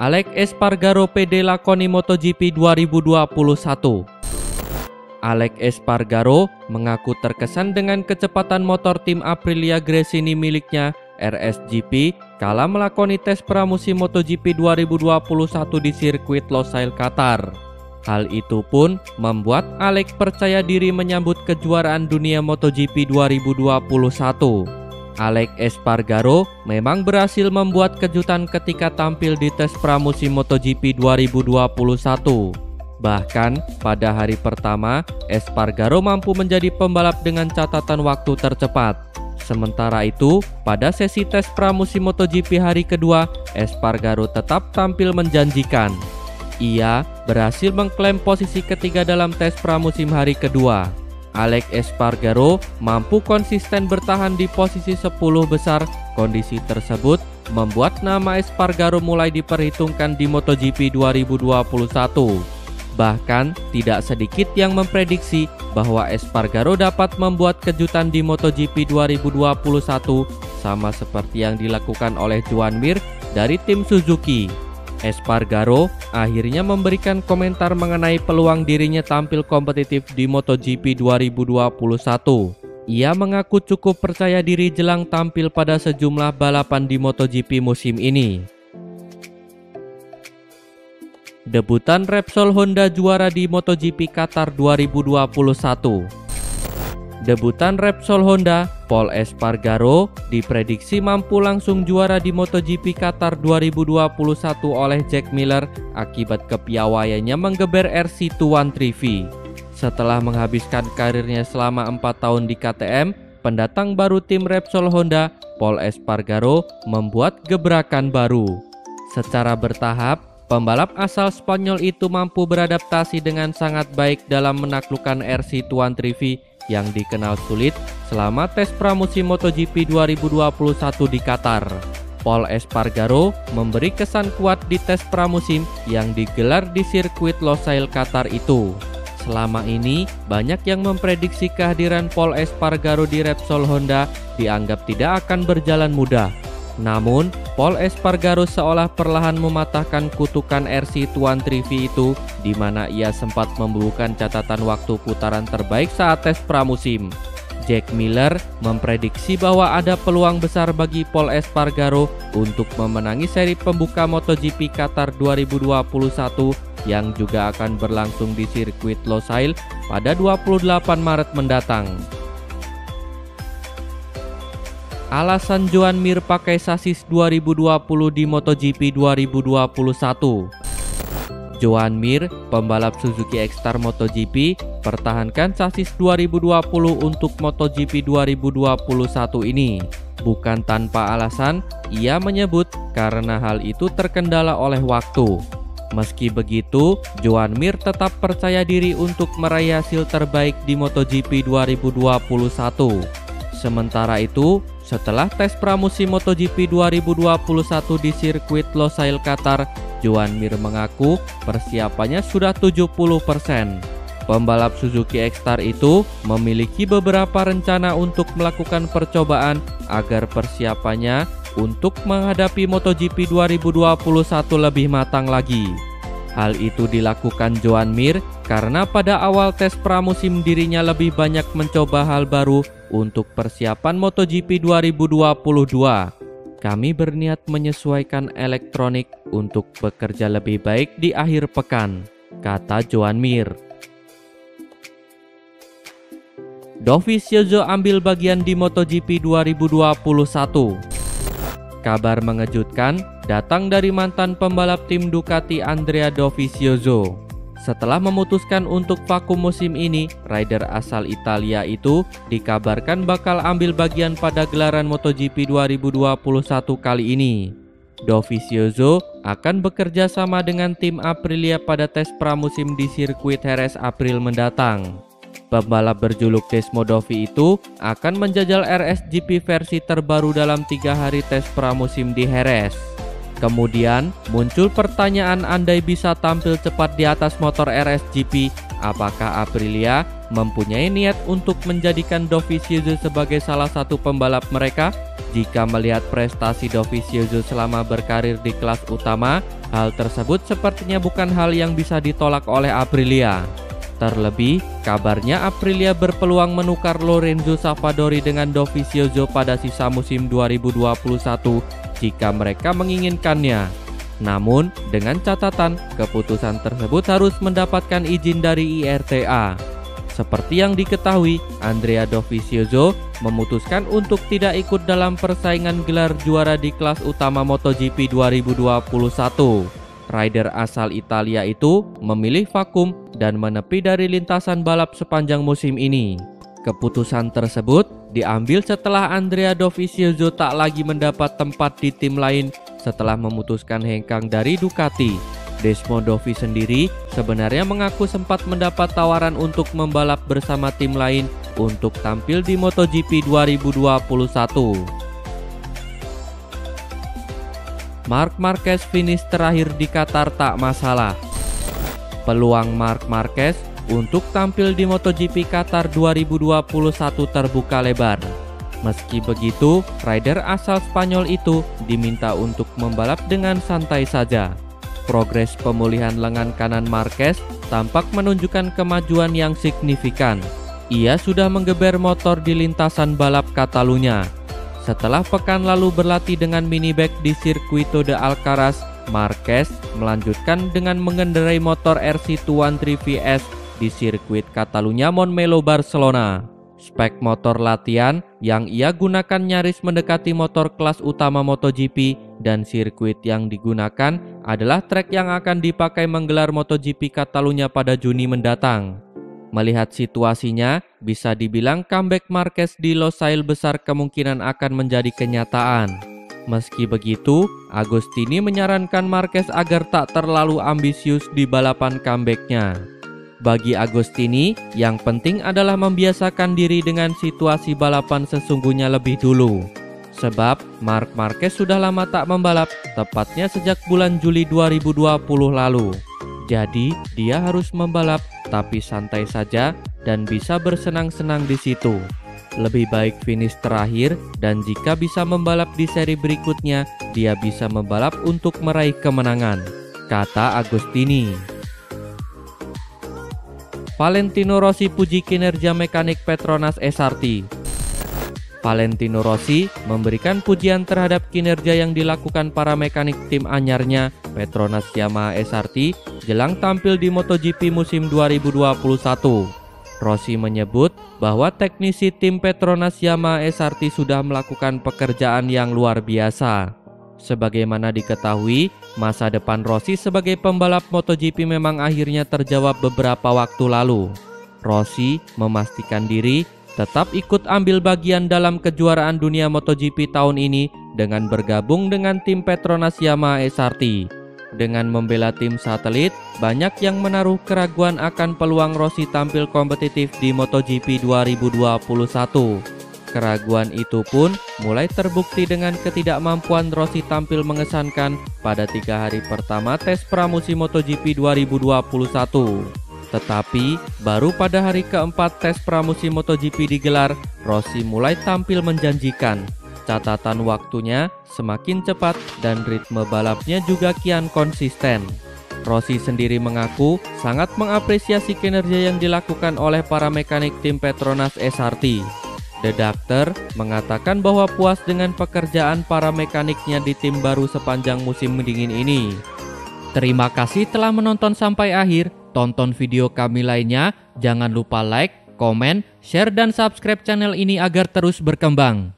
Alex Espargaro pede lakoni MotoGP 2021. Alex Espargaro mengaku terkesan dengan kecepatan motor tim Aprilia Gresini miliknya RSGP kala melakoni tes pramusim MotoGP 2021 di sirkuit Losail, Qatar. Hal itu pun membuat Alex percaya diri menyambut kejuaraan dunia MotoGP 2021. Alex Espargaro memang berhasil membuat kejutan ketika tampil di tes pramusim MotoGP 2021. Bahkan pada hari pertama, Espargaro mampu menjadi pembalap dengan catatan waktu tercepat. Sementara itu, pada sesi tes pramusim MotoGP hari kedua, Espargaro tetap tampil menjanjikan. Ia berhasil mengklaim posisi ketiga dalam tes pramusim hari kedua. Alex Espargaro mampu konsisten bertahan di posisi 10 besar. Kondisi tersebut membuat nama Espargaro mulai diperhitungkan di MotoGP 2021. Bahkan tidak sedikit yang memprediksi bahwa Espargaro dapat membuat kejutan di MotoGP 2021 sama seperti yang dilakukan oleh Joan Mir dari tim Suzuki. Espargaro akhirnya memberikan komentar mengenai peluang dirinya tampil kompetitif di MotoGP 2021. Ia mengaku cukup percaya diri jelang tampil pada sejumlah balapan di MotoGP musim ini. Debutan Repsol Honda juara di MotoGP Qatar 2021. Debutan Repsol Honda, Pol Espargaro, diprediksi mampu langsung juara di MotoGP Qatar 2021 oleh Jack Miller akibat kepiawaiannya menggeber RC213V. Setelah menghabiskan karirnya selama 4 tahun di KTM, pendatang baru tim Repsol Honda, Pol Espargaro, membuat gebrakan baru. Secara bertahap, pembalap asal Spanyol itu mampu beradaptasi dengan sangat baik dalam menaklukkan RC213V yang dikenal sulit selama tes pramusim MotoGP 2021 di Qatar. Pol Espargaro memberi kesan kuat di tes pramusim yang digelar di sirkuit Losail, Qatar itu. Selama ini, banyak yang memprediksi kehadiran Pol Espargaro di Repsol Honda dianggap tidak akan berjalan mudah. Namun, Pol Espargaro seolah perlahan mematahkan kutukan RC213V itu, di mana ia sempat membukukan catatan waktu putaran terbaik saat tes pramusim. Jack Miller memprediksi bahwa ada peluang besar bagi Pol Espargaro untuk memenangi seri pembuka MotoGP Qatar 2021 yang juga akan berlangsung di sirkuit Losail pada 28 Maret mendatang. Alasan Joan Mir pakai sasis 2020 di MotoGP 2021. Joan Mir, pembalap Suzuki X-Star MotoGP, pertahankan sasis 2020 untuk MotoGP 2021 ini. Bukan tanpa alasan, ia menyebut karena hal itu terkendala oleh waktu. Meski begitu, Joan Mir tetap percaya diri untuk meraih hasil terbaik di MotoGP 2021. Sementara itu, setelah tes pramusim MotoGP 2021 di sirkuit Losail, Qatar, Joan Mir mengaku persiapannya sudah 70%. Pembalap Suzuki X-Star itu memiliki beberapa rencana untuk melakukan percobaan agar persiapannya untuk menghadapi MotoGP 2021 lebih matang lagi. Hal itu dilakukan Joan Mir karena pada awal tes pramusim dirinya lebih banyak mencoba hal baru untuk persiapan MotoGP 2022. Kami berniat menyesuaikan elektronik untuk bekerja lebih baik di akhir pekan, kata Joan Mir. Dovizioso ambil bagian di MotoGP 2021. Kabar mengejutkan datang dari mantan pembalap tim Ducati Andrea Dovizioso. Setelah memutuskan untuk vakum musim ini, rider asal Italia itu dikabarkan bakal ambil bagian pada gelaran MotoGP 2021 kali ini. Dovizioso akan bekerja sama dengan tim Aprilia pada tes pramusim di sirkuit Jerez April mendatang. Pembalap berjuluk Desmodovi itu akan menjajal RSGP versi terbaru dalam 3 hari tes pramusim di Jerez. Kemudian muncul pertanyaan, andai bisa tampil cepat di atas motor RSGP, apakah Aprilia mempunyai niat untuk menjadikan Dovizioso sebagai salah satu pembalap mereka? Jika melihat prestasi Dovizioso selama berkarir di kelas utama, Hal tersebut sepertinya bukan hal yang bisa ditolak oleh Aprilia. Terlebih, kabarnya Aprilia berpeluang menukar Lorenzo Savadori dengan Dovizioso pada sisa musim 2021 jika mereka menginginkannya. Namun, dengan catatan, keputusan tersebut harus mendapatkan izin dari IRTA. Seperti yang diketahui, Andrea Dovizioso memutuskan untuk tidak ikut dalam persaingan gelar juara di kelas utama MotoGP 2021. Rider asal Italia itu memilih vakum dan menepi dari lintasan balap sepanjang musim ini. Keputusan tersebut diambil setelah Andrea Dovizioso tak lagi mendapat tempat di tim lain setelah memutuskan hengkang dari Ducati. Desmond Dovi sendiri sebenarnya mengaku sempat mendapat tawaran untuk membalap bersama tim lain untuk tampil di MotoGP 2021. Marc Marquez finish terakhir di Qatar tak masalah. Peluang Marc Marquez untuk tampil di MotoGP Qatar 2021 terbuka lebar. Meski begitu, rider asal Spanyol itu diminta untuk membalap dengan santai saja. Progres pemulihan lengan kanan Marquez tampak menunjukkan kemajuan yang signifikan. Ia sudah menggeber motor di lintasan balap Catalunya. Setelah pekan lalu berlatih dengan minibag di Circuito de Alcaraz, Marquez melanjutkan dengan mengendarai motor RC213 VS di sirkuit Catalunya Montmeló, Barcelona. Spek motor latihan yang ia gunakan nyaris mendekati motor kelas utama MotoGP dan sirkuit yang digunakan adalah trek yang akan dipakai menggelar MotoGP Catalunya pada Juni mendatang. Melihat situasinya, bisa dibilang comeback Marquez di Losail besar kemungkinan akan menjadi kenyataan. Meski begitu, Agostini menyarankan Marquez agar tak terlalu ambisius di balapan comebacknya. Bagi Agostini, yang penting adalah membiasakan diri dengan situasi balapan sesungguhnya lebih dulu. Sebab Marc Marquez sudah lama tak membalap, tepatnya sejak bulan Juli 2020 lalu. Jadi, dia harus membalap, tapi santai saja dan bisa bersenang-senang di situ. Lebih baik finish terakhir, dan jika bisa membalap di seri berikutnya, dia bisa membalap untuk meraih kemenangan, kata Agostini. Valentino Rossi puji kinerja mekanik Petronas SRT. Valentino Rossi memberikan pujian terhadap kinerja yang dilakukan para mekanik tim anyarnya Petronas Yamaha SRT jelang tampil di MotoGP musim 2021. Rossi menyebut bahwa teknisi tim Petronas Yamaha SRT sudah melakukan pekerjaan yang luar biasa. Sebagaimana diketahui, masa depan Rossi sebagai pembalap MotoGP memang akhirnya terjawab beberapa waktu lalu. Rossi memastikan diri tetap ikut ambil bagian dalam kejuaraan dunia MotoGP tahun ini dengan bergabung dengan tim Petronas Yamaha SRT. Dengan membela tim satelit, banyak yang menaruh keraguan akan peluang Rossi tampil kompetitif di MotoGP 2021. Keraguan itu pun mulai terbukti dengan ketidakmampuan Rossi tampil mengesankan pada 3 hari pertama tes pramusim MotoGP 2021. Tetapi, baru pada hari keempat tes pramusim MotoGP digelar, Rossi mulai tampil menjanjikan. Catatan waktunya semakin cepat dan ritme balapnya juga kian konsisten. Rossi sendiri mengaku sangat mengapresiasi kinerja yang dilakukan oleh para mekanik tim Petronas SRT. The Doctor mengatakan bahwa puas dengan pekerjaan para mekaniknya di tim baru sepanjang musim dingin ini. Terima kasih telah menonton sampai akhir. Tonton video kami lainnya. Jangan lupa like, komen, share, dan subscribe channel ini agar terus berkembang.